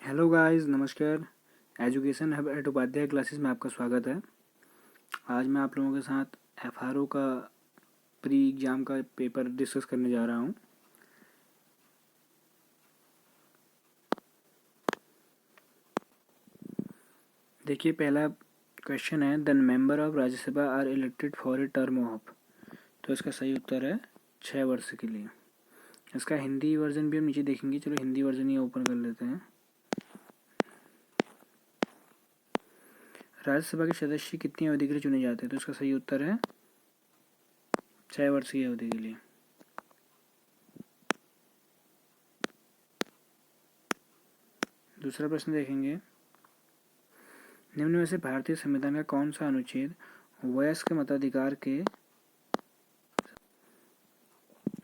Hello guys, नमस्कार। Education hub at Upadhyay classes में आपका स्वागत है। आज मैं आप लोगों के साथ एफआरओ का प्री एग्ज़ाम का पेपर डिस्कस करने जा रहा हूं। देखिए, पहला क्वेश्चन है, the member of Rajya Sabha are elected for a term of. तो इसका सही उत्तर है 6 वर्ष के लिए। इसका हिंदी वर्जन भी हम नीचे देखेंगे। चलो हिंदी वर्जन ही ओपन कर लेते हैं। राज्यसभा के सदस्य कितनी अवधि के लिए चुने जाते हैं? तो इसका सही उत्तर है 6 वर्ष की अवधि के लिए। दूसरा प्रश्न देखेंगे, निम्न में से भारतीय संविधान का कौन सा अनुच्छेद वयस्क मताधिकार के।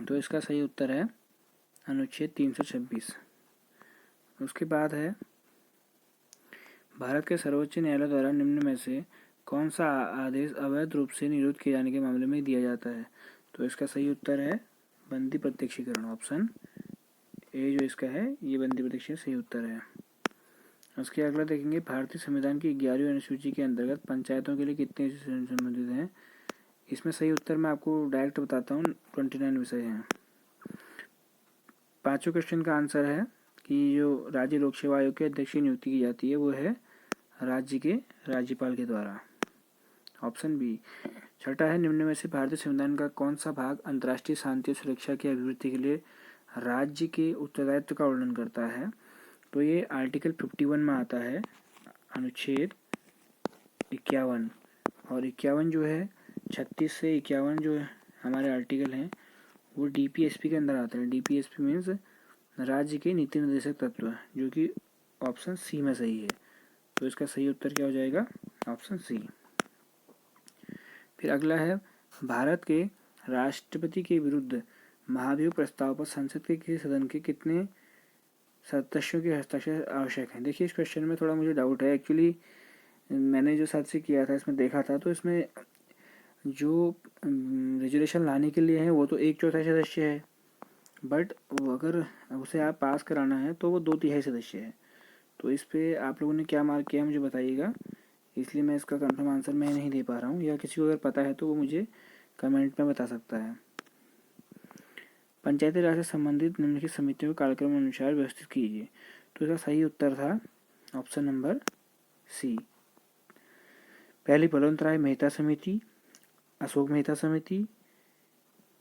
तो इसका सही उत्तर है अनुच्छेद 326। उसके बाद है, भारत के सर्वोच्च न्यायालय द्वारा निम्न में से कौन सा आदेश अवैध रूप से निरुद्ध किए जाने के मामले में दिया जाता है? तो इसका सही उत्तर है बंदी प्रत्यक्षीकरण। ऑप्शन ए जो इसका है ये बंदी प्रत्यक्षीकरण सही उत्तर है। उसके अगला देखेंगे, भारतीय संविधान की 11वीं अनुसूची के अंतर्गत पंचायतों के लिए कितने विषय संबंधित हैं? इसमें सही उत्तर मैं आपको डायरेक्ट बताता हूँ, 29 विषय हैं। पांचों क्वेश्चन का आंसर है कि जो राज्य लोक सेवा आयोग के अध्यक्ष की नियुक्ति की जाती है वो है राज्य के राज्यपाल के द्वारा। Option B. छठा है, निम्न में से भारतीय संविधान का कौन सा भाग अंतर्राष्ट्रीय शांति और सुरक्षा की अभिवृद्धि के लिए राज्य के उत्तरदायित्व का वर्णन करता है? तो ये आर्टिकल 51 में आता है, अनुच्छेद 51। और 51 जो है 36 से 51 जो हमारे आर्टिकल हैं वो डीपीएसपी के अंदर आते हैं। डीपीएसपी मीन्स राज्य के नीति निर्देशक तत्व, जो कि ऑप्शन सी में सही है। तो इसका सही उत्तर क्या हो जाएगा? Option C. फिर अगला है, भारत के राष्ट्रपति के विरुद्ध महाभियोग प्रस्ताव पर संसद के किसी सदन के कितने सदस्यों के हस्ताक्षर आवश्यक हैं? देखिए, इस क्वेश्चन में थोड़ा मुझे डाउट है। एक्चुअली मैंने जो सर्च किया था इसमें देखा था, तो इसमें जो रेजोल्यूशन लाने के लिए है वो तो 1/4 सदस्य है, बट अगर उसे आप पास कराना है तो वो 2/3 सदस्य है। तो इस पे आप लोगों ने क्या मार्क किया मुझे बताइएगा, इसलिए मैं इसका कंफर्म आंसर मैं नहीं दे पा रहा हूँ, या किसी को अगर पता है तो वो मुझे कमेंट में बता सकता है। पंचायती राज से संबंधित निम्नलिखित समितियों को कार्यक्रम अनुसार व्यवस्थित कीजिए। तो इसका सही उत्तर था ऑप्शन नंबर सी। पहली बलवंत राय मेहता समिति, अशोक मेहता समिति,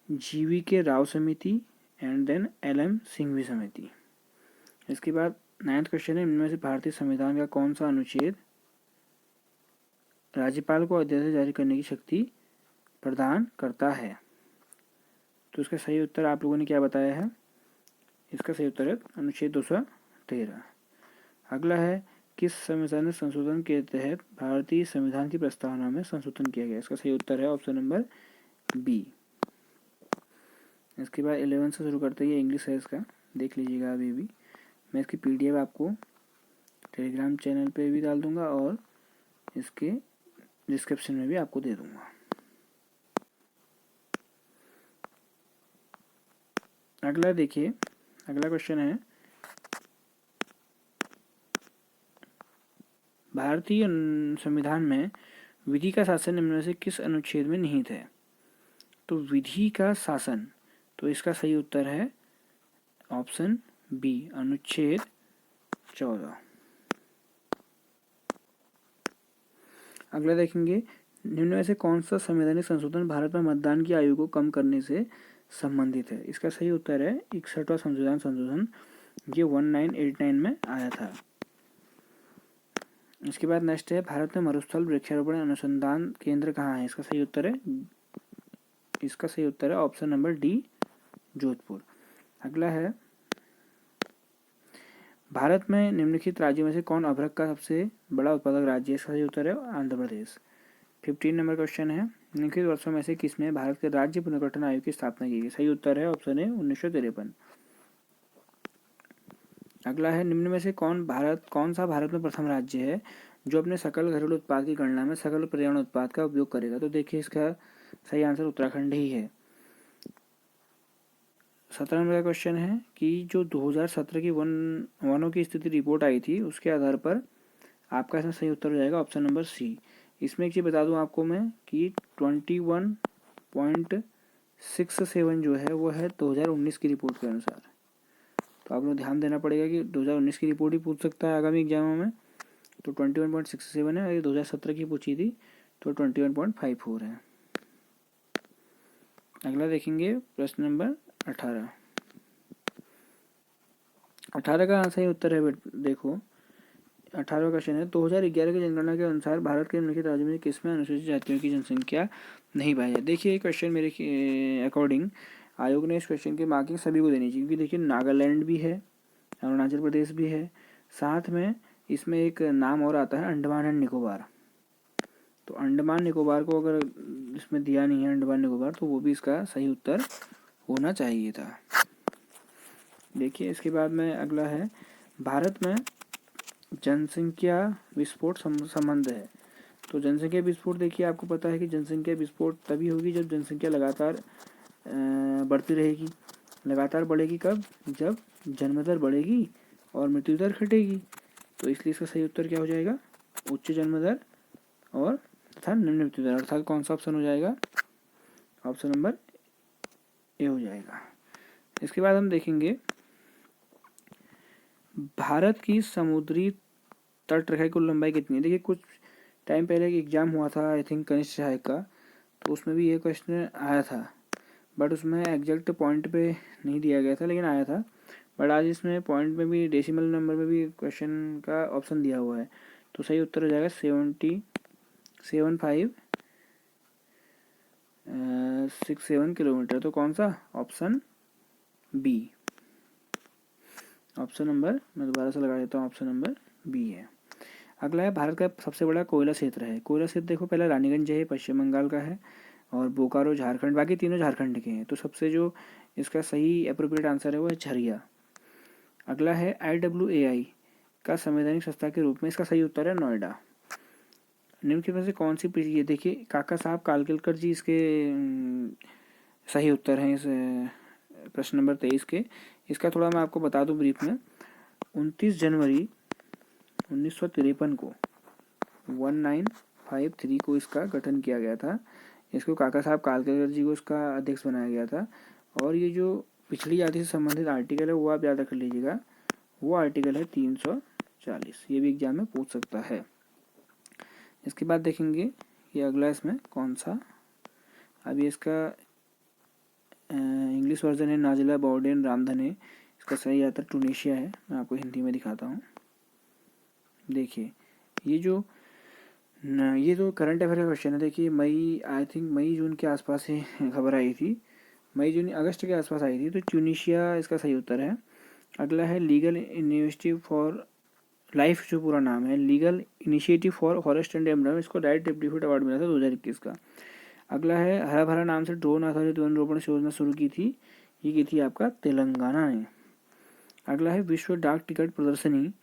जीवी के राव समिति एंड देन LM सिंघवी समिति। इसके बाद 9th क्वेश्चन है, इनमें से भारतीय संविधान का कौन सा अनुच्छेद राज्यपाल को अध्यादेश जारी करने की शक्ति प्रदान करता है? तो इसका सही उत्तर आप लोगों ने क्या बताया है? इसका सही उत्तर है अनुच्छेद 213। अगला है, किस संवैधानिक संशोधन के तहत भारतीय संविधान की प्रस्तावना में संशोधन किया गया? इसका सही उत्तर है ऑप्शन नंबर बी। इसके बाद 11 से शुरू करते हैं, इंग्लिश है इसका, देख लीजिएगा अभी भी। मैं इसकी PDF आपको टेलीग्राम चैनल पे भी डाल दूंगा और इसके डिस्क्रिप्शन में भी आपको दे दूंगा। अगला देखिए, अगला क्वेश्चन है, भारतीय संविधान में विधि का शासन निम्न में से किस अनुच्छेद में निहित है? तो विधि का शासन, तो इसका सही उत्तर है ऑप्शन बी, अनुच्छेद 14। अगला देखेंगे, निम्न में से कौन सा संवैधानिक संशोधन भारत में मतदान की आयु को कम करने से संबंधित है? इसका सही उत्तर है 61वां संशोधन, ये 1989 में आया था। इसके बाद नेक्स्ट है, भारत में मरुस्थल वृक्षारोपण अनुसंधान केंद्र कहाँ है? इसका सही उत्तर है ऑप्शन नंबर डी, जोधपुर। अगला है, भारत में निम्नलिखित राज्यों में से कौन अभ्रक का सबसे बड़ा उत्पादक राज्य है? इसका सही उत्तर है आंध्र प्रदेश। 15 नंबर क्वेश्चन है, निम्नलिखित वर्षों में से किसमें भारत के राज्य पुनर्गठन आयोग की स्थापना की गई? सही उत्तर है ऑप्शन ए, 1953। अगला है, निम्न में से कौन सा भारत में प्रथम राज्य है जो अपने सकल घरेलू उत्पाद की गणना में सकल पर्यावरण उत्पाद का उपयोग करेगा? तो देखिए, इसका सही आंसर उत्तराखंड ही है। 17 नंबर का क्वेश्चन है कि जो 2017 की वनों की स्थिति रिपोर्ट आई थी उसके आधार पर आपका इसमें सही उत्तर हो जाएगा ऑप्शन नंबर सी। इसमें एक चीज़ बता दूं आपको मैं कि 21.67 जो है वो है 2019 की रिपोर्ट के अनुसार। तो आप लोग ध्यान देना पड़ेगा कि 2019 की रिपोर्ट ही पूछ सकता है आगामी एग्जामों में। तो 21.67 है और ये 2017 की पूछी थी तो 21.54 है। अगला देखेंगे प्रश्न नंबर 18। 18 का सही उत्तर है देखो 18वां क्वेश्चन है 2011 की जनगणना के अनुसार भारत के निम्नलिखित राज्यों में किसमें अनुसूचित जातियों की जनसंख्या नहीं पाई है। देखिए क्वेश्चन मेरे अकॉर्डिंग आयोग ने इस क्वेश्चन की मार्किंग सभी को देनी चाहिए, क्योंकि देखिए नागालैंड भी है, अरुणाचल प्रदेश भी है, साथ में इसमें एक नाम और आता है अंडमान एंड निकोबार। तो अंडमान निकोबार को अगर इसमें दिया नहीं है अंडमान निकोबार, तो वो भी इसका सही उत्तर होना चाहिए था। देखिए इसके बाद में अगला है भारत में जनसंख्या विस्फोट संबंध है। तो जनसंख्या विस्फोट देखिए आपको पता है कि जनसंख्या विस्फोट तभी होगी जब जनसंख्या लगातार बढ़ती रहेगी। लगातार बढ़ेगी कब? जब जन्म दर बढ़ेगी और मृत्यु दर घटेगी। तो इसलिए इसका सही उत्तर क्या हो जाएगा? उच्च जन्म दर और तथा निम्न मृत्यु दर, अर्थात कौन सा ऑप्शन हो जाएगा? ऑप्शन नंबर ए हो जाएगा। इसके बाद हम देखेंगे भारत की समुद्री तट रेखा की कुल लंबाई कितनी है। देखिए कुछ टाइम पहले एक एग्जाम हुआ था आई थिंक कनिष्ठ सहायक का, तो उसमें भी ये क्वेश्चन आया था, बट उसमें एग्जैक्ट पॉइंट पे नहीं दिया गया था, लेकिन आया था। बट आज इसमें पॉइंट में भी डेसिमल नंबर में भी क्वेश्चन का ऑप्शन दिया हुआ है। तो सही उत्तर हो जाएगा 70.67 किलोमीटर। तो कौन सा? Option B. ऑप्शन नंबर, मैं दोबारा से लगा देता हूँ, ऑप्शन नंबर बी है। अगला है भारत का सबसे बड़ा कोयला क्षेत्र है। कोयला क्षेत्र देखो पहला रानीगंज है, पश्चिम बंगाल का है, और बोकारो झारखंड, बाकी तीनों झारखंड के हैं। तो सबसे जो इसका सही अप्रोप्रिएट आंसर है वो है झरिया। अगला है IAAI का संवैधानिक संस्था के रूप में इसका सही उत्तर है नोएडा। निम्नलिखित में से कौन सी पीढ़ी है? देखिए काका साहब कालकेलकर जी इसके सही उत्तर हैं इस प्रश्न नंबर 23 के। इसका थोड़ा मैं आपको बता दूं ब्रीफ में। 29 जनवरी 1953 को 1953 को इसका गठन किया गया था। इसको काका साहब कालकेलकर जी को इसका अध्यक्ष बनाया गया था। और ये जो पिछड़ी जाति से संबंधित आर्टिकल है वो आप याद रख लीजिएगा, वो आर्टिकल है 340। ये भी एग्जाम में पूछ सकता है। इसके बाद देखेंगे ये अगला इसमें कौन सा, अभी इसका इंग्लिश वर्जन है नाजिला बॉर्डेन रामधने। इसका सही आता टूनेशिया है। मैं आपको हिंदी में दिखाता हूँ। देखिए ये जो करंट अफेयर का क्वेश्चन है, देखिए आई थिंक मई जून के आसपास ही खबर आई थी, मई जून अगस्त के आसपास आई थी। तो ट्यूनीशिया इसका सही उत्तर है। अगला है लीगल इनिशिएटिव फॉर लाइफ, जो पूरा नाम है legal initiative for forest and एमडम, इसको डायरेक्ट डेप्यूटेड अवार्ड मिला था 2021 का। अगला है हरा भरा नाम से ड्रोन आधारित वन रोपण योजना शुरू की थी, ये की थी आपका तेलंगाना ने। अगला है विश्व डाक टिकट प्रदर्शनी,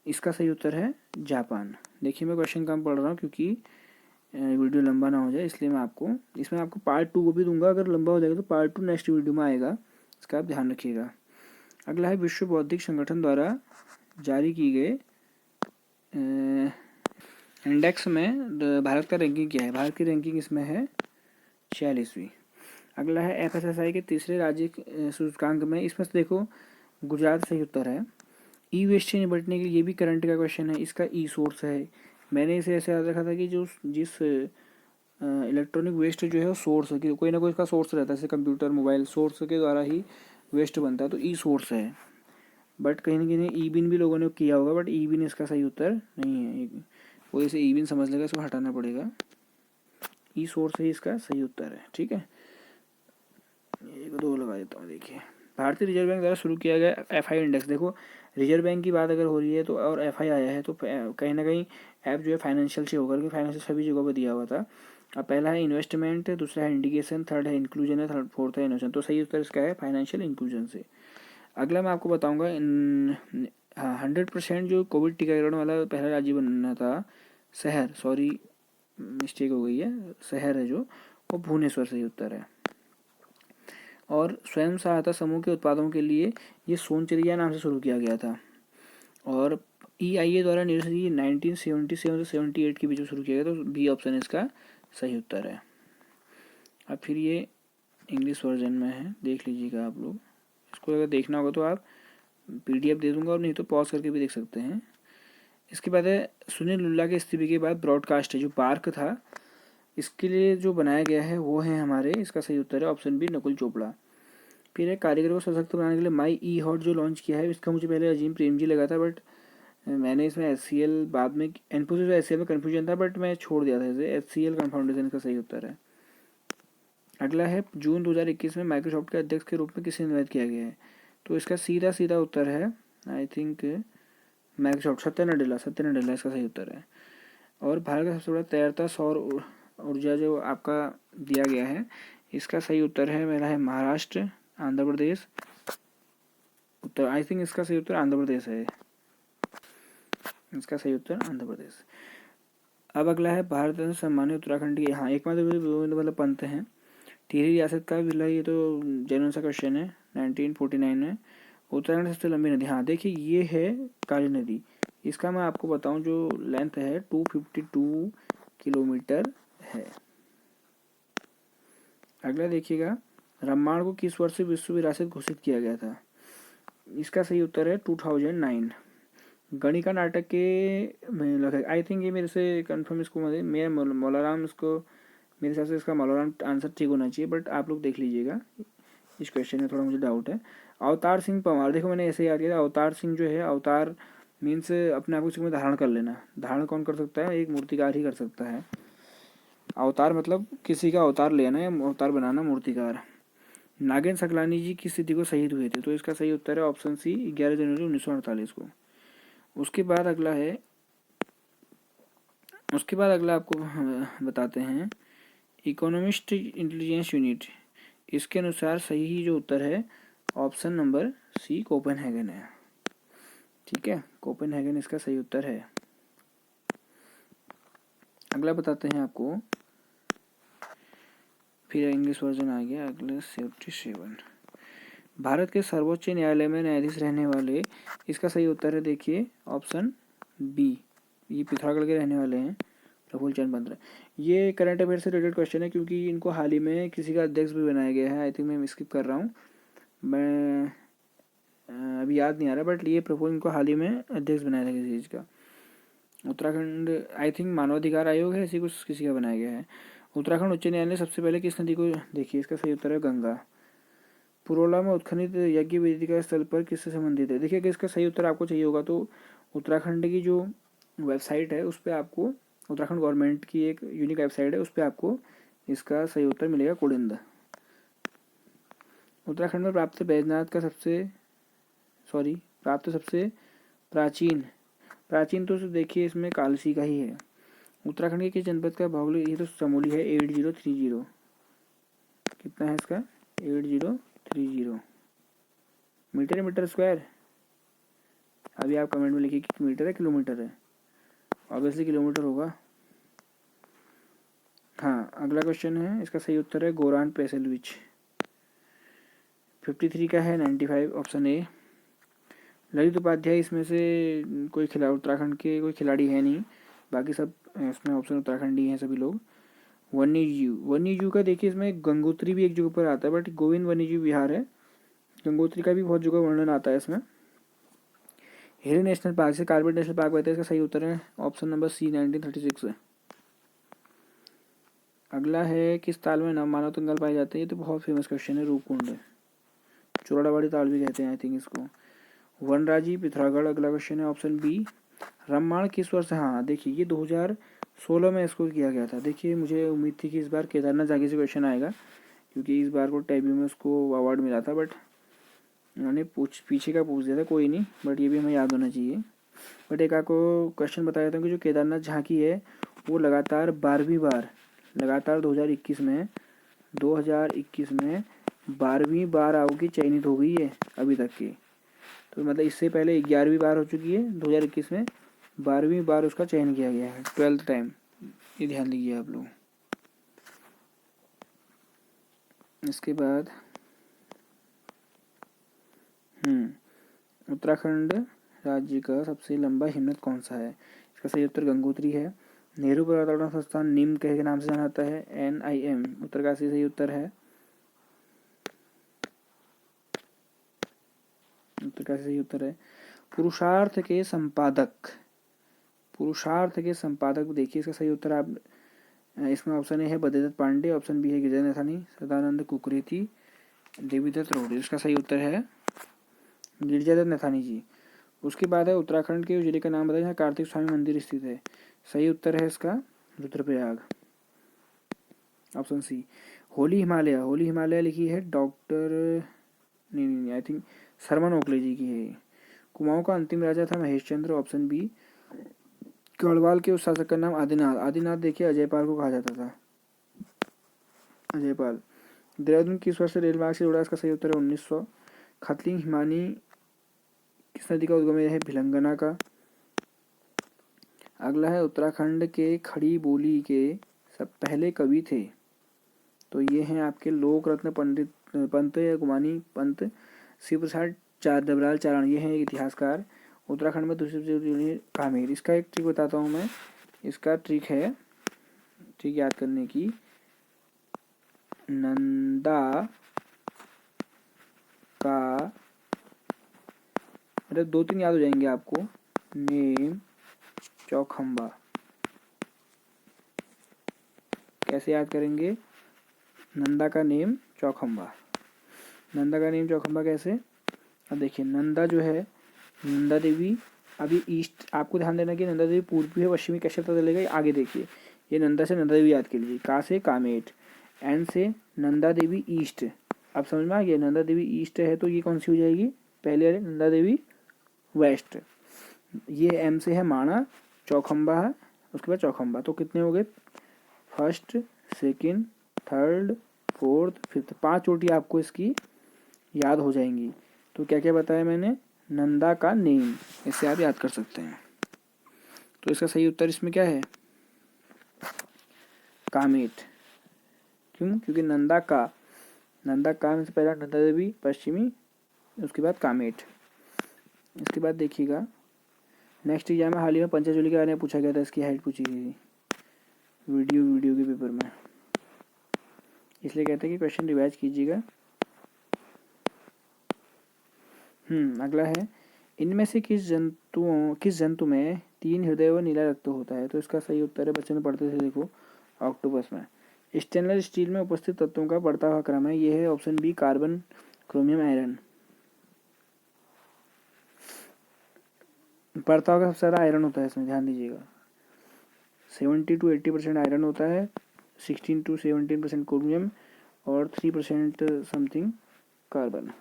इसका सही उत्तर है जापान। देखिए मैं क्वेश्चन कम पढ़ रहा हूँ क्योंकि वीडियो लंबा ना हो जाए, इसलिए मैं आपको इसमें आपको पार्ट 2 को भी दूंगा। अगर लंबा हो जाएगा तो पार्ट 2 नेक्स्ट वीडियो में आएगा, इसका आप ध्यान रखिएगा। अगला है विश्व बौद्धिक संगठन द्वारा जारी की गए इंडेक्स में भारत का रैंकिंग क्या है। भारत की रैंकिंग इसमें है 46वीं। अगला है FSSAI के तीसरे राज्य सूचकांक में, इसमें से देखो गुजरात सही उत्तर है। ई वेस्ट से निपटने के लिए, ये भी करंट का क्वेश्चन है, इसका ई सोर्स है। मैंने इसे ऐसे याद रखा था कि जिस इलेक्ट्रॉनिक वेस्ट जो है वो सोर्स है, कि कोई ना कोई इसका सोर्स रहता है, जैसे कंप्यूटर मोबाइल सोर्स के द्वारा ही वेस्ट बनता है, तो ई सोर्स है। बट कहीं ना कहीं ई बिन भी लोगों ने किया होगा, बट ई बिन इसका सही उत्तर नहीं है। कोई इसे ई बिन समझ लेगा, इसको हटाना पड़ेगा। ई सोर्स ही इसका सही उत्तर है। ठीक है, एक दो लगा देता हूँ। देखिए भारतीय रिजर्व बैंक द्वारा शुरू किया गया FI इंडेक्स। देखो रिजर्व बैंक की बात अगर हो रही है तो और FI आया है, तो कहीं ना कहीं ऐप जो है फाइनेंशियल से होकर के फाइनेंशियल सभी जगहों पर दिया हुआ था। अब पहला है इन्वेस्टमेंट, दूसरा है इंडिकेशन, थर्ड है इंक्लूजन है, फोर्थ है इनोवेशन। तो सही उत्तर इसका है फाइनेंशियल इंक्लूजन से। अगला मैं आपको बताऊंगा 100% जो कोविड टीकाकरण वाला पहला राज्य बनना था, शहर, सॉरी मिस्टेक हो गई है, शहर है जो, वो भुवनेश्वर सही उत्तर है। और स्वयं सहायता समूह के उत्पादों के लिए ये सोनचरिया नाम से शुरू किया गया था। और EIA द्वारा निर्देशित 1977 से 78 के बीच में शुरू किया गया, तो बी ऑप्शन इसका सही उत्तर है। अब फिर ये इंग्लिश वर्जन में है, देख लीजिएगा आप लोग। इसको अगर देखना होगा तो आप PDF दे दूंगा, और नहीं तो पॉज करके भी देख सकते हैं। इसके बाद है सुनील लुल्ला के इस्तीफे के बाद ब्रॉडकास्ट है जो पार्क था, इसके लिए जो बनाया गया है वो है हमारे, इसका सही उत्तर है ऑप्शन बी नकुल चोपड़ा। फिर है कारीगरों को सशक्त बनाने के लिए माई ई हॉट जो लॉन्च किया है, इसका मुझे पहले अजीम प्रेमजी लगा था, बट मैंने इसमें HCL बाद में इन्फोसिस और HCL में कन्फ्यूजन था, बट मैं छोड़ दिया था इसे। HCL फाउंडेशन का सही उत्तर है। अगला है जून 2021 में माइक्रोसॉफ्ट के अध्यक्ष के रूप में किसे नियुक्त किया गया है, तो इसका सीधा सीधा उत्तर है I think Microsoft, Satya Nadella इसका सही उत्तर है। और भारत का सबसे बड़ा तैरता सौर ऊर्जा जो आपका दिया गया है, इसका सही उत्तर है मेरा है महाराष्ट्र, आंध्र प्रदेश, उत्तर, आई थिंक इसका सही उत्तर आंध्र प्रदेश है, इसका सही उत्तर आंध्र प्रदेश। अब अगला है भारत रत्न सम्मानित उत्तराखंड के, हाँ एकमात्र मतलब पंत हैं, टिहरी रियासत का भी, ये तो जनरल सा क्वेश्चन है, 1949 में। उत्तराखंड सबसे लंबी नदी, हाँ देखिए ये है काली नदी, इसका मैं आपको बताऊं जो लेंथ है 252 किलोमीटर है। अगला देखिएगा, रामायण को किस वर्ष से विश्व विरासत घोषित किया गया था, इसका सही उत्तर है 2009। गणिका नाटक के आई थिंक ये मेरे से कंफर्म, इसको मेरा मौलाराम, इसको मेरे हिसाब से इसका मौलाराम आंसर ठीक होना चाहिए, बट आप लोग देख लीजिएगा, इस क्वेश्चन में थोड़ा मुझे डाउट है। अवतार सिंह पंवार, देखो मैंने ऐसे याद किया, अवतार सिंह जो है, अवतार मीन्स अपने आप को में धारण कर लेना, धारण कौन कर सकता है, एक मूर्तिकार ही कर सकता है। अवतार मतलब किसी का अवतार लेना या अवतार बनाना, मूर्तिकार। नागेंद्र सकलानी जी किस तिथि को शहीद हुए थे, तो इसका सही उत्तर है ऑप्शन सी 11 जनवरी 1948 को। उसके बाद अगला आपको बताते हैं इकोनॉमिस्ट इंटेलिजेंस यूनिट, इसके अनुसार सही जो उत्तर है ऑप्शन नंबर सी कोपेनहेगन है। ठीक है, कोपेनहेगन इसका सही उत्तर है। अगला बताते हैं आपको, फिर इंग्लिश वर्जन आ गया, अगला 77। भारत के सर्वोच्च न्यायालय में न्यायाधीश रहने वाले, इसका सही उत्तर है देखिए ऑप्शन बी, ये पिथौरागढ़ के रहने वाले हैं प्रफुल्ल चंद्र पात्रा। ये करंट अफेयर से रिलेटेड क्वेश्चन है, क्योंकि इनको हाल ही में किसी का अध्यक्ष भी बनाया गया है, आई थिंक मैं स्किप कर रहा हूँ, मैं अभी याद नहीं आ रहा, बट ये प्रफुल्ल इनको हाल ही में अध्यक्ष बनाया था किसी चीज़ का। उत्तराखंड आई थिंक मानवाधिकार आयोग है, ऐसी कुछ किसी का बनाया गया है। उत्तराखंड उच्च न्यायालय सबसे पहले किस नदी को, देखिए इसका सही उत्तर है गंगा। पुरोला में उत्खनित यज्ञ वेदिका स्थल पर किससे संबंधित है, देखिए अगर इसका सही उत्तर आपको चाहिए होगा तो उत्तराखंड की जो वेबसाइट है उस पर आपको, उत्तराखंड गवर्नमेंट की एक यूनिक वेबसाइट है, उस पर आपको इसका सही उत्तर मिलेगा कुड़िंद। उत्तराखंड में प्राप्त बैजनाथ का सबसे प्राचीन तो देखिए इसमें कालसी का ही है। उत्तराखंड के किस जनपद का भौगोलिक, ये तो चमोली है, 8030, कितना है इसका 8030 मीटर स्क्वायर। अभी आप कमेंट में लिखिए कि मीटर है किलोमीटर है, ऑब्वियसली किलोमीटर होगा। हाँ अगला क्वेश्चन है, इसका सही उत्तर है गोरान पेसलविच। 53 का है 95, ऑप्शन ए। ललित उपाध्याय इसमें से कोई खिलाड़ी, उत्तराखंड के कोई खिलाड़ी है नहीं, बाकी सब इसमें ऑप्शन उत्तराखंडी हैं सभी लोग। वन्यजीव का देखिए इसमें गंगोत्री भी एक जगह पर आता है, बट गोविंद वन्यजीव विहार है, गंगोत्री का भी बहुत जगह वर्णन आता है इसमें। हिल नेशनल पार्क से कार्बेट नेशनल पार्क बताया, इसका सही उत्तर है ऑप्शन नंबर सी 1936 है। अगला है किस ताल में मानव कंकाल पाए जाते हैं, ये तो बहुत फेमस क्वेश्चन है, रूपकुंड, चोराड़ावाड़ी ताल भी कहते हैं आई थिंक इसको। वनराजी पिथौरागढ़, अगला क्वेश्चन है ऑप्शन बी। रामायण किस वर्ष, हाँ देखिए ये 2016 में इसको किया गया था। देखिए मुझे उम्मीद थी कि इस बार केदारनाथ जाके से क्वेश्चन आएगा, क्योंकि इस बार को टैबी में उसको अवार्ड मिला था, बट उन्होंने पीछे का पूछ दिया था, कोई नहीं, बट ये भी हमें याद होना चाहिए। बट एक आपको क्वेश्चन बता देता हूँ कि जो केदारनाथ झांकी है वो लगातार 12वीं बार, लगातार 2021 में 12वीं बार आपकी चयनित हो गई है अभी तक की, तो मतलब इससे पहले 11वीं बार हो चुकी है, 2021 में 12वीं बार उसका चयन किया गया है, 12th टाइम, ये ध्यान दीजिए आप लोग। इसके बाद उत्तराखंड राज्य का सबसे लंबा हिमनद कौन सा है? इसका सही उत्तर गंगोत्री है। नेहरू पर्वतारोहण संस्थान निम्न के नाम से जाना जाता है, NIM। उत्तरकाशी सही उत्तर है। उत्तरकाशी सही उत्तर है। पुरुषार्थ के संपादक देखिए, इसका सही उत्तर आप इसमें ऑप्शन ए है बद्रीदत्त पांडे, ऑप्शन बी है गिरिजा नैथानी, सदानंद कुकरेती, देवीदत्त रोड़ी। इसका सही उत्तर है गिरिजादत्त नैथानी जी। उसके बाद है उत्तराखंड के उस जिले का नाम बताइए जहाँ कार्तिक स्वामी मंदिर स्थित है। सही उत्तर है इसका रुद्रप्रयाग, ऑप्शन सी। होली हिमालय लिखी है डॉक्टर नहीं आई थिंक सरमन ओकले जी की है। कुमाऊं का अंतिम राजा था महेश चंद्र, ऑप्शन बी। गढ़वाल के उस शासक का नाम आदिनाथ देखिए अजयपाल को कहा जाता था, अजयपाल। देहरादून किस वर्ष से रेल मार्ग से जुड़ा? इसका सही उत्तर है 1900। खतलिंग हिमानी किस नदी का उद्गम है? भिलंगना का। अगला है उत्तराखंड के खड़ी बोली के सब पहले कवि थे, तो ये हैं आपके लोक रत्न पंत या गुमानी पंत, शिव प्रसाद डबराल चारण, ये हैं इतिहासकार। उत्तराखंड में दूसरी कामेर। इसका एक ट्रिक बताता हूँ मैं। इसका ट्रिक है, ट्रिक याद करने की, नंदा का मतलब 2-3 याद हो जाएंगे आपको। नेम चौखंबा, कैसे याद करेंगे? नंदा का नेम चौखंबा कैसे? अब देखिए नंदा जो है, नंदा देवी अभी ईस्ट, आपको ध्यान देना कि नंदा देवी पूर्वी है पश्चिमी कैसे पता चलेगा? आगे देखिए, ये नंदा से नंदा देवी याद कीजिए। का से कामेट, एन से नंदा देवी ईस्ट। अब समझ में आ गया, नंदा देवी ईस्ट है तो ये कौन सी हो जाएगी? पहले वाले नंदा देवी वेस्ट। ये एम से है माणा, चौखंबा है, उसके बाद चौखंबा। तो कितने हो गए? First, second, third, fourth, fifth, 5 चोटी आपको इसकी याद हो जाएंगी। तो क्या क्या बताया मैंने? नंदा का नेम, इससे आप याद कर सकते हैं। तो इसका सही उत्तर इसमें क्या है? कामेट। क्यों? क्योंकि नंदा का में से पहला नंदा देवी पश्चिमी, उसके बाद कामेट। इसके बाद देखिएगा नेक्स्ट एग्जाम में हाल ही में पंचाचूली के बारे में पूछा गया था, इसकी हाइट पूछी गई थी वीडियो के पेपर में, इसलिए कहते हैं कि क्वेश्चन रिवाइज कीजिएगा। अगला है, इनमें से किस जंतु में 3 हृदय व नीला रक्त होता है? तो इसका सही उत्तर है, बच्चे ने पढ़ते थे देखो, ऑक्टोपस में। स्टेनलेस स्टील में उपस्थित तत्वों का बढ़ता हुआ क्रम है, ये है option B carbon, chromium, iron. बढ़ता हुआ सबसे सारा आयरन होता है इसमें, ध्यान दीजिएगा। 70 to 80% आयरन होता है, 16 to 17% क्रोमियम और 3% समथिंग कार्बन।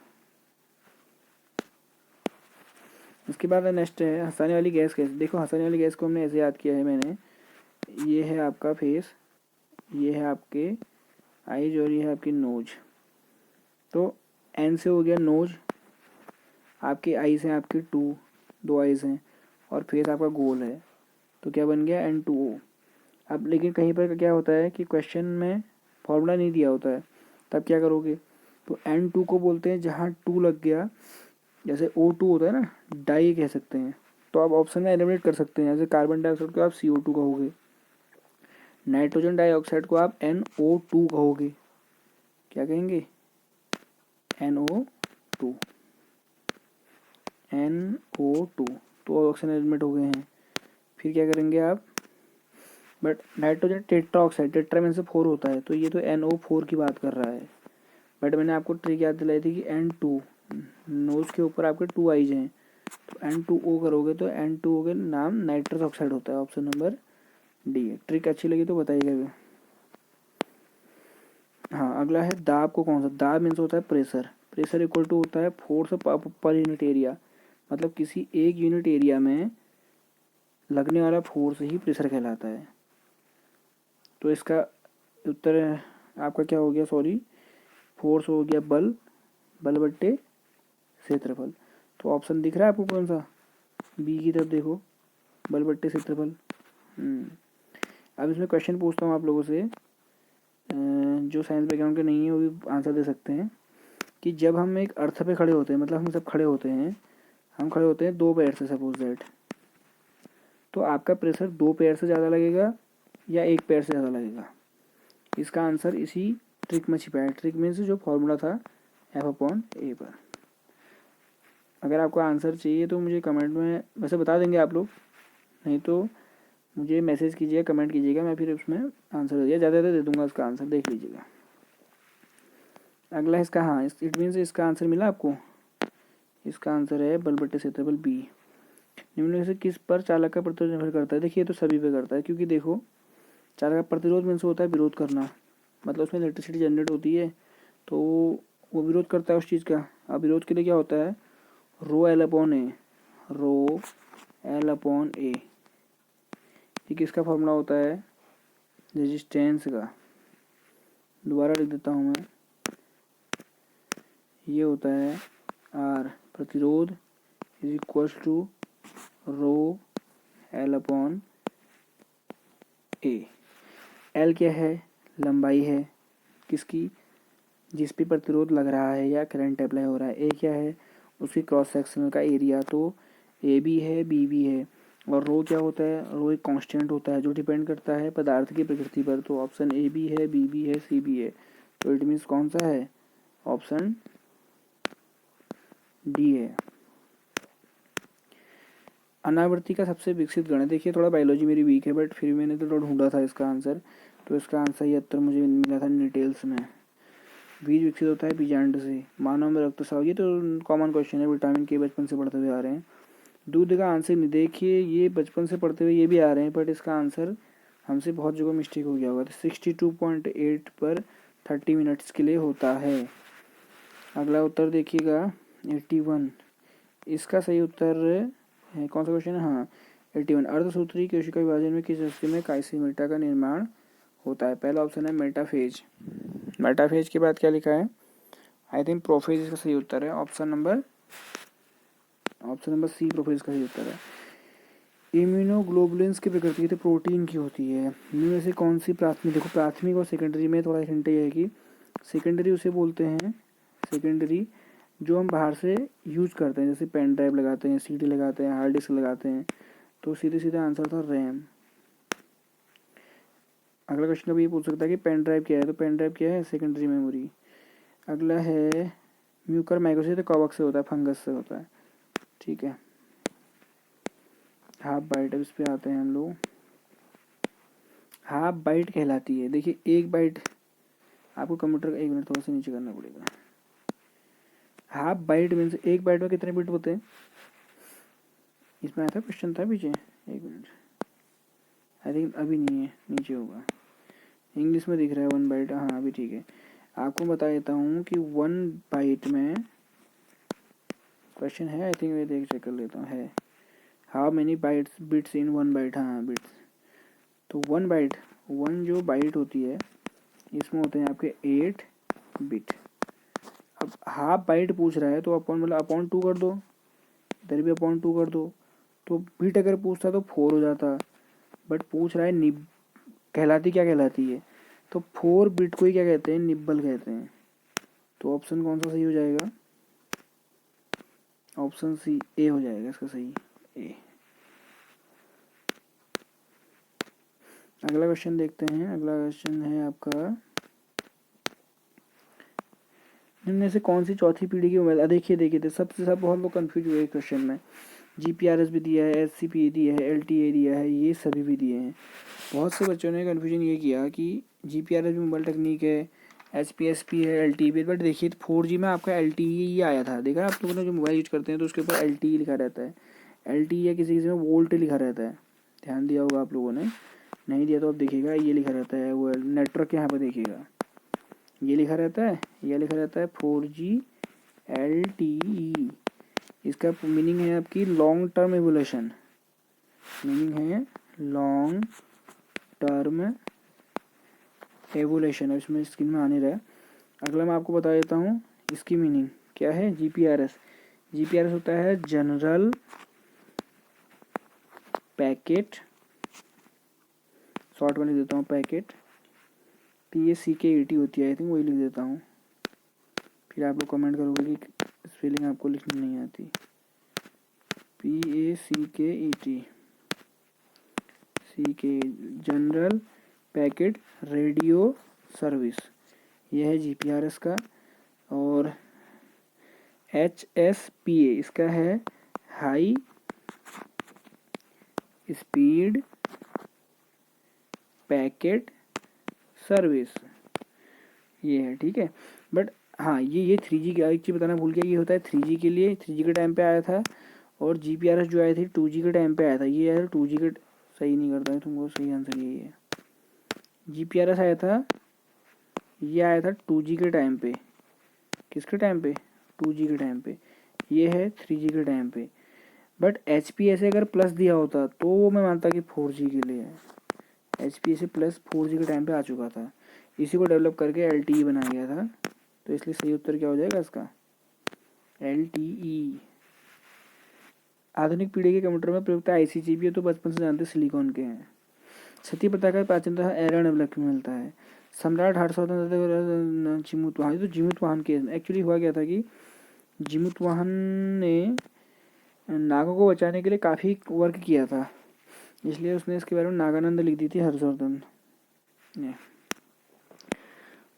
उसके बाद नेक्स्ट है हंसाने वाली गैस कैसे? देखो हंसाने वाली गैस को हमने ऐसे याद किया है मैंने, ये है आपका फेस, ये है आपके आईज और ये है आपकी नोज। तो एन से हो गया नोज, आपके आईज हैं आपके 2 आईज हैं और फेस आपका गोल है, तो क्या बन गया? N2O। अब लेकिन कहीं पर क्या होता है कि क्वेश्चन में फॉर्मूला नहीं दिया होता है, तब क्या करोगे? तो N2 को बोलते हैं जहाँ 2 लग गया, जैसे O2 होता है ना, डाई कह सकते हैं, तो आप ऑप्शन में एलिमिनेट कर सकते हैं। जैसे कार्बन डाइऑक्साइड को आप CO2 कहोगे, नाइट्रोजन डाइऑक्साइड को आप NO2 कहोगे। क्या कहेंगे? NO2। तो ऑप्शन एलिमिनेट हो गए हैं। फिर क्या करेंगे आप? But nitrogen tetra oxide, tetra में से 4 होता है, तो ये तो NO4 की बात कर रहा है। बट मैंने आपको ट्रिक याद दिलाई थी कि N2, नोज के ऊपर आपके 2 आईज हैं, तो N2O करोगे तो N2O के नाम नाइट्रस ऑक्साइड होता है, ऑप्शन नंबर डी। ट्रिक अच्छी लगी तो बताइएगा। हाँ, अगला है दाब को कौन सा? दाब मीन्स होता है प्रेशर इक्वल टू होता है फोर्स पर यूनिट एरिया, मतलब किसी एक यूनिट एरिया में लगने वाला फोर्स ही प्रेशर कहलाता है। तो इसका उत्तर आपका क्या हो गया? सॉरी, फोर्स हो गया बल बट्टे क्षेत्रफल। तो ऑप्शन दिख रहा है आपको कौन सा? बी की तरफ देखो, बल बट्टे क्षेत्रफल। अब इसमें क्वेश्चन पूछता हूँ आप लोगों से, जो साइंस बैकग्राउंड के नहीं है वो भी आंसर दे सकते हैं। कि जब हम एक अर्थ पे खड़े होते हैं, मतलब हम सब खड़े होते हैं, हम खड़े होते हैं 2 पैर से, सपोज दैट, तो आपका प्रेशर 2 पैर से ज़्यादा लगेगा या 1 पैर से ज़्यादा लगेगा? इसका आंसर इसी ट्रिक में छिपा है। ट्रिक मीन्स जो फॉर्मूला था F/A पर। अगर आपको आंसर चाहिए तो मुझे कमेंट में वैसे बता देंगे आप लोग, नहीं तो मुझे मैसेज कीजिएगा, कमेंट कीजिएगा, मैं फिर उसमें आंसर दे ज़्यादा दे दूँगा उसका आंसर, देख लीजिएगा। अगला इसका, हाँ, इट मीन्स इसका आंसर मिला आपको। इसका आंसर है बल/क्षेत्रफल B। निम्न में से किस पर चालक का प्रतिरोध निर्भर करता है? देखिए ये तो सभी पे करता है, क्योंकि देखो चालक का प्रतिरोध मीन्स होता है विरोध करना, मतलब उसमें इलेक्ट्रिसिटी जनरेट होती है तो वो विरोध करता है उस चीज़ का। अब विरोध के लिए क्या होता है, ρL/A, ρL/A। ये किसका फॉर्मूला होता है? रेजिस्टेंस का। दोबारा लिख देता हूँ मैं, ये होता है R प्रतिरोध is equal to ρL/A। L क्या है? लंबाई है किसकी, जिस पे प्रतिरोध लग रहा है या करंट अप्लाई हो रहा है। A क्या है? उसकी क्रॉस सेक्शनल का एरिया, तो A भी है B भी है। और रो क्या होता है? रो एक कांस्टेंट होता है जो डिपेंड करता है पदार्थ की प्रकृति पर। तो ऑप्शन A भी है, B भी है, C भी है, तो इट मीन्स कौन सा है? ऑप्शन D है। अनावृत्ति का सबसे विकसित गण है। देखिए थोड़ा बायोलॉजी मेरी वीक है, बट फिर मैंने तो ढूंढा था इसका आंसर, तो इसका आंसर ये उत्तर मुझे मिला था डिटेल्स में। बीज विकसित होता है बीजांड से। मानव में रक्तस्राव, ये तो कॉमन क्वेश्चन है, विटामिन के बचपन से पढ़ते हुए आ रहे हैं। दूध का आंसर नहीं, देखिए ये बचपन से पढ़ते हुए ये भी आ रहे हैं, बट इसका आंसर हमसे बहुत जगह मिस्टेक हो गया होगा। तो 62.8 पर 30 मिनट्स के लिए होता है। अगला उत्तर देखिएगा 81। इसका सही उत्तर है, कौन सा क्वेश्चन है? हाँ 81। अर्धसूत्री कोशिका विभाजन में किस अवस्था में काइसेमेटा का निर्माण होता है? पहला ऑप्शन है मेटाफेज। मेटाफेज के बाद क्या लिखा है? आई थिंक प्रोफेज इसका सही उत्तर है। ऑप्शन नंबर C प्रोफेज का सही उत्तर है। इम्यूनोग्लोबुलिन्स की प्रकृति तो प्रोटीन की होती है। इनमें से कौन सी प्राथमिक, देखो प्राथमिक और सेकेंडरी में थोड़ा हिंट ये है कि सेकेंडरी उसे बोलते हैं, सेकेंडरी जो हम बाहर से यूज करते हैं, जैसे पेन ड्राइव लगाते हैं, CD लगाते हैं, हार्ड डिस्क लगाते हैं, तो सीधे सीधा आंसर था रैम। अगला क्वेश्चन कभी ये पूछ सकता है कि पेन ड्राइव क्या है, तो पेन ड्राइव क्या है? Secondary memory. अगला है म्यूकर माइकोसिस, तो कवक से होता है, फंगस से होता है, ठीक है। हाफ बाइट, अब इस पे आते हैं हम लोग। हाफ बाइट कहलाती है, देखिए एक बाइट, आपको कंप्यूटर का 1 मिनट थोड़ा सा नीचे करना पड़ेगा। हाफ बाइट मीन्स एक बाइट में कितने बिट होते हैं? इसमें आता क्वेश्चन था पीछे, 1 मिनट, आई थिंक अभी नहीं है, नीचे होगा, इंग्लिश में दिख रहा है 1 बाइट, हाँ अभी ठीक है। आपको बता देता हूँ कि 1 बाइट में क्वेश्चन है, आई थिंक मैं देख चेक कर लेता हूँ, है how many bytes bits in 1 byte, हाँ बिट्स। तो 1 बाइट, 1 जो बाइट होती है इसमें होते हैं आपके 8 बिट। अब हाफ बाइट पूछ रहा है तो अपॉन मतलब अपॉन 2 कर दो, इधर भी अपॉन 2 कर दो, तो बिट अगर पूछता तो 4 हो जाता, बट पूछ रहा है निब, कहलाती क्या कहलाती है? तो 4 बिट को ही क्या कहते हैं? निब्बल कहते हैं। तो ऑप्शन कौन सा सही हो जाएगा? ऑप्शन C A हो जाएगा इसका सही, A। अगला क्वेश्चन देखते हैं। अगला क्वेश्चन है आपका, इनमें से कौन सी चौथी पीढ़ी की मोबाइल, देखिए सबसे सब बहुत लोग कंफ्यूज हुए क्वेश्चन में। GPRS भी दिया है, SCPA दिया है, LTA दिया है, ये सभी भी दिए हैं। बहुत से बच्चों ने कन्फ्यूजन ये किया कि GPRS भी मोबाइल टेक्निक है, HPSP है, LTE, बट देखिए 4G में आपका LTE ही आया था। देखा आप लोगों ने जो मोबाइल यूज करते हैं तो उसके ऊपर LTE लिखा रहता है, LTE या किसी किसी में वोल्ट लिखा रहता है, ध्यान दिया होगा आप लोगों ने, नहीं दिया तो अब देखिएगा ये लिखा रहता है, वो नेटवर्क यहाँ पर देखिएगा ये लिखा रहता है, ये लिखा रहता है 4G LTE। इसका मीनिंग है आपकी लॉन्ग टर्म एवोल्यूशन, मीनिंग है लॉन्ग टर्म एवोल्यूशन। अब इसमें स्क्रीन में आने रहा। अगला मैं आपको बता देता हूँ इसकी मीनिंग क्या है। GPRS होता है जनरल पैकेट, शॉर्ट में लिख देता हूँ पैकेट, PACKET होती है, आई थिंक वही लिख देता हूँ फिर आप लोग कमेंट करोगे कि स्पेलिंग आपको लिखनी नहीं आती। PACKET, general packet radio service, यह है GPRS का। और HSPA इसका है हाई स्पीड पैकेट सर्विस, ये है, ठीक है। बट हाँ, ये 3G का एक चीज़ बताना भूल गया, ये होता है 3G के लिए, 3G के टाइम पे आया था। और GPRS जो आई थी 2G के टाइम पे आया था। ये यार 2G के सही नहीं करता है तुमको, सही आंसर यही है। GPRS आया था, ये आया था 2G के टाइम पे। किसके टाइम पे? 2G के टाइम पे। ये है 3G के टाइम पे। बट HPA से अगर प्लस दिया होता तो वो मैं मानता कि 4G के लिए है। HPA से प्लस 4G के टाइम पे आ चुका था, इसी को डेवलप करके LTE बनाया गया था। तो इसलिए सही उत्तर क्या हो जाएगा इसका? LTE। आधुनिक पीढ़ी के कंप्यूटर में प्रयुक्त IC CPU तो बचपन से जानते सिलिकॉन के हैं। सती प्रथा का प्राचीनतः एरन अवलक्ष्य में मिलता है। सम्राट हर्षवर्धन जिमुतवाहन, तो जिमुतवाहन के एक्चुअली हुआ क्या था कि जिमुतवाहन ने नागों को बचाने के लिए काफ़ी वर्क किया था, इसलिए उसने इसके बारे में नागानंद लिख दी थी हर्षवर्धन ने।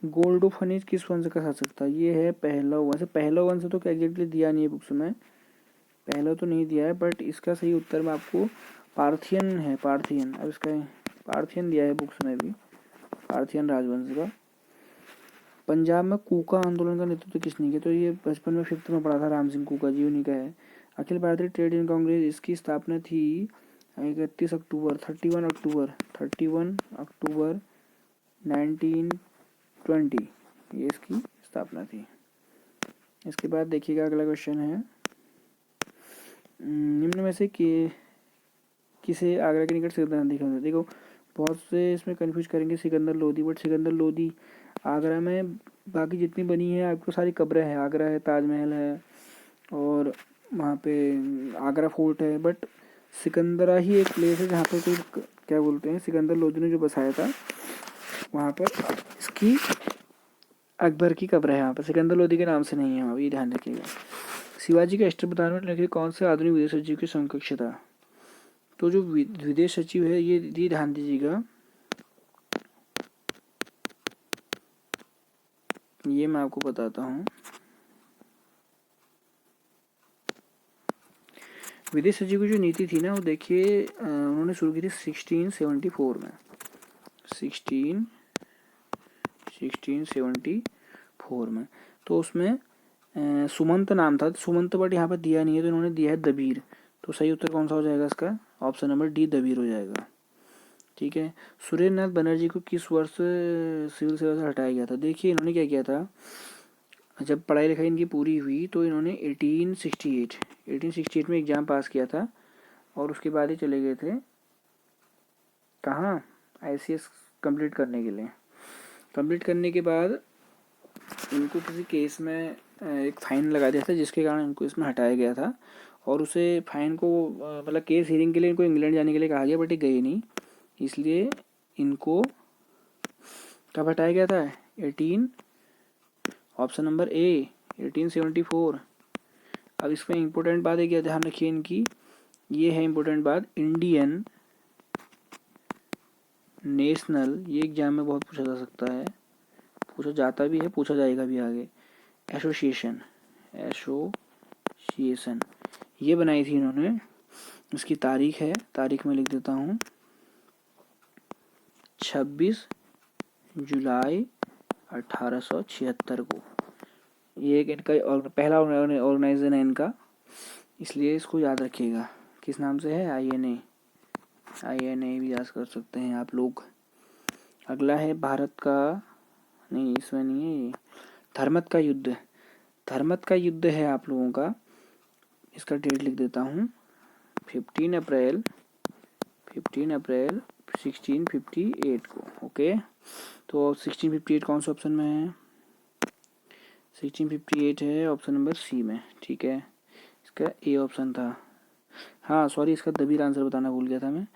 गोल्डो खनिज किस वंश का शासक था? ये है पहलव। वैसे पहलव वंश तो एग्जैक्टली दिया नहीं है बुक्स में, पहला तो नहीं दिया है, बट इसका सही उत्तर में आपको पार्थियन है, पार्थियन। अब इसका पार्थियन दिया है बुक्स में भी, पार्थियन राजवंश का। पंजाब में कूका आंदोलन का नेतृत्व किसने किया? तो ये बचपन में 5th में पढ़ा था, राम सिंह कूका जी, उन्हीं का है। अखिल भारतीय ट्रेड यूनियन कांग्रेस, इसकी स्थापना थी 31 अक्टूबर 1920, ये इसकी स्थापना थी। इसके बाद देखिएगा अगला क्वेश्चन है, निम्न में से किसे आगरा के निकट सिकंदर नदी का? देखो बहुत से इसमें कंफ्यूज करेंगे सिकंदर लोधी, बट सिकंदर लोधी आगरा में, बाकी जितनी बनी है आपको सारी कब्रें हैं। आगरा है, ताजमहल है, और वहाँ पे आगरा फोर्ट है, बट सिकंदरा ही एक प्लेस है जहाँ पर कोई क्या बोलते हैं, सिकंदर लोधी ने जो बसाया था वहाँ पर इसकी अकबर की कब्र है। यहाँ पर सिकंदर लोधी के नाम से नहीं है, वहाँ ये ध्यान रखिएगा। शिवाजी के अष्टप्रधान में निम्नलिखित कौन से आधुनिक विदेश सचिव के समकक्ष था? तो जो विदेश सचिव है ये ध्यान दीजिएगा, ये मैं आपको बताता हूँ। विदेश सचिव की जो नीति थी ना, वो देखिए उन्होंने शुरू की थी 1674 में, 1674 में। तो उसमें सुमंत नाम था, सुमंत, बट यहाँ पर दिया नहीं है, तो इन्होंने दिया है दबीर। तो सही उत्तर कौन सा हो जाएगा इसका? ऑप्शन नंबर डी, दबीर हो जाएगा, ठीक है। सुरेंद्र नाथ बनर्जी को किस वर्ष सिविल सेवा से हटाया गया था? देखिए इन्होंने क्या किया था, जब पढ़ाई लिखाई इनकी पूरी हुई तो इन्होंने 1868 में एग्ज़ाम पास किया था, और उसके बाद ही चले गए थे कहाँ? ICS कंप्लीट करने के लिए। कंप्लीट करने के बाद इनको किसी केस में एक फ़ाइन लगा दिया था, जिसके कारण इनको इसमें हटाया गया था। और उसे फाइन को मतलब केस हियरिंग के लिए इनको इंग्लैंड जाने के लिए कहा गया, बट ये गए नहीं, इसलिए इनको कब हटाया गया था? Option number A 1874। अब इसमें इम्पोर्टेंट बात है, क्या ध्यान रखिए इनकी, ये है इम्पोर्टेंट बात, इंडियन नेशनल, ये एग्जाम में बहुत पूछा जा सकता है, पूछा जाता भी है, पूछा जाएगा भी आगे। एसोसिएशन ये बनाई थी इन्होंने। इसकी तारीख है, तारीख में लिख देता हूँ, 26 जुलाई 1876 को। ये एक इनका पहला ऑर्गेनाइजेशन है इनका, इसलिए इसको याद रखिएगा। किस नाम से है? INA भी याद कर सकते हैं आप लोग। अगला है भारत का, नहीं इसमें नहीं है ये, धर्मत का युद्ध। धर्मत का युद्ध है आप लोगों का, इसका डेट लिख देता हूँ, 15 अप्रैल 1658 को। ओके, तो 1658 कौन सा ऑप्शन में है? 1658 है ऑप्शन नंबर सी में, ठीक है। इसका ए ऑप्शन था, हाँ सॉरी, इसका दबीर आंसर बताना भूल गया था मैं।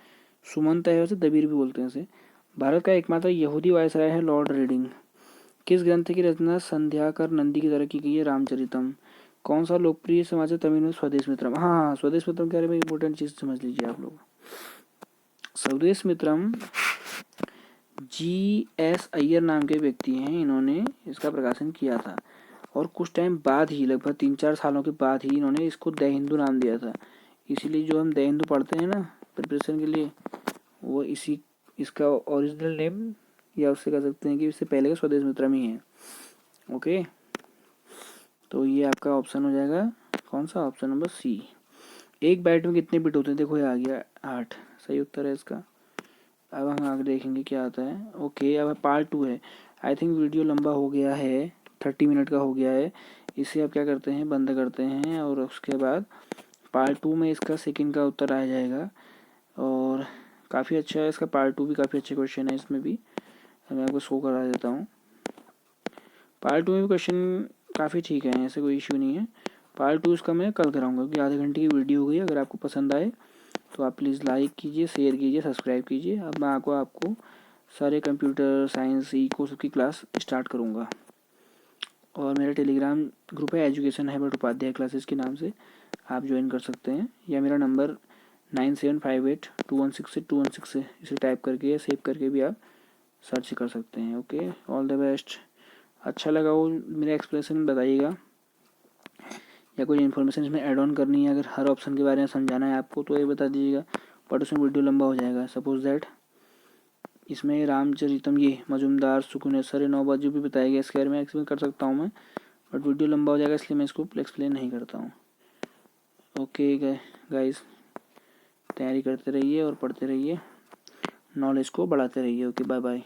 सुमंत है, वैसे दबीर भी बोलते हैं इसे। भारत का एकमात्र यहूदी वायसराय है लॉर्ड रेडिंग, किस ग्रंथ की रचना संध्याकर नंदी की द्वारा की गई है? रामचरितम। कौन सा लोकप्रिय समाचार तमिल में? स्वदेश मित्रम। हाँ हाँ, स्वदेश मित्रम के बारे में इंपॉर्टेंट चीज समझ लीजिए आप लोग। स्वदेश मित्रम G.S. अय्यर नाम के व्यक्ति हैं, इन्होंने इसका प्रकाशन किया था और कुछ टाइम बाद ही, लगभग 3-4 सालों के बाद ही इन्होंने इसको द हिंदू नाम दिया था। इसीलिए जो हम द हिंदू पढ़ते हैं ना प्रिपरेशन के लिए, वो इसी इसका ओरिजिनल नेम या उससे कह सकते हैं कि इससे पहले का स्वदेश मित्रम ही है। ओके, तो ये आपका ऑप्शन हो जाएगा कौन सा? Option number C. एक बाइट में कितने बिट होते हैं? देखो ये आ गया 8, सही उत्तर है इसका। अब हम आगे देखेंगे क्या आता है। ओके, अब पार्ट 2 है। आई थिंक वीडियो लंबा हो गया है, 30 मिनट का हो गया है। इसे अब क्या करते हैं, बंद करते हैं और उसके बाद पार्ट 2 में इसका सेकंड का उत्तर आ जाएगा। और काफ़ी अच्छा है इसका पार्ट 2 भी, काफ़ी अच्छे क्वेश्चन है इसमें भी। मैं आपको शो करा देता हूँ। पार्ट 2 में भी क्वेश्चन काफ़ी ठीक है, ऐसे कोई इश्यू नहीं है। पार्ट 2 इसका मैं कल कराऊंगा क्योंकि आधे घंटे की वीडियो हो गई। अगर आपको पसंद आए तो आप प्लीज़ लाइक कीजिए, शेयर कीजिए, सब्सक्राइब कीजिए। अब मैं आपको सारे कंप्यूटर साइंस इको सबकी क्लास स्टार्ट करूँगा। और मेरा टेलीग्राम ग्रुप है एजुकेशन हैबिट उपाध्याय क्लासेस के नाम से, आप ज्वाइन कर सकते हैं। या मेरा नंबर 9758216216 है, इसे टाइप करके या सेव करके भी आप सर्च कर सकते हैं। Okay, all the best. अच्छा लगा हो मेरा एक्सप्लेनेशन बताइएगा, या कोई इन्फॉर्मेशन इसमें ऐड ऑन करनी है, अगर हर ऑप्शन के बारे में समझाना है आपको तो ये बता दीजिएगा, बट उसमें वीडियो लंबा हो जाएगा। सपोज दैट इसमें रामचरितम ये मजुमदार सुकुनेसर 9 बाजू भी बताया गया, इसके बारे में एक्सप्लेन कर सकता हूँ मैं, बट वीडियो लंबा हो जाएगा इसलिए मैं इसको एक्सप्लेन नहीं करता हूँ। ओके गाइस, तैयारी करते रहिए और पढ़ते रहिए, नॉलेज को बढ़ाते रहिए। Okay, bye bye.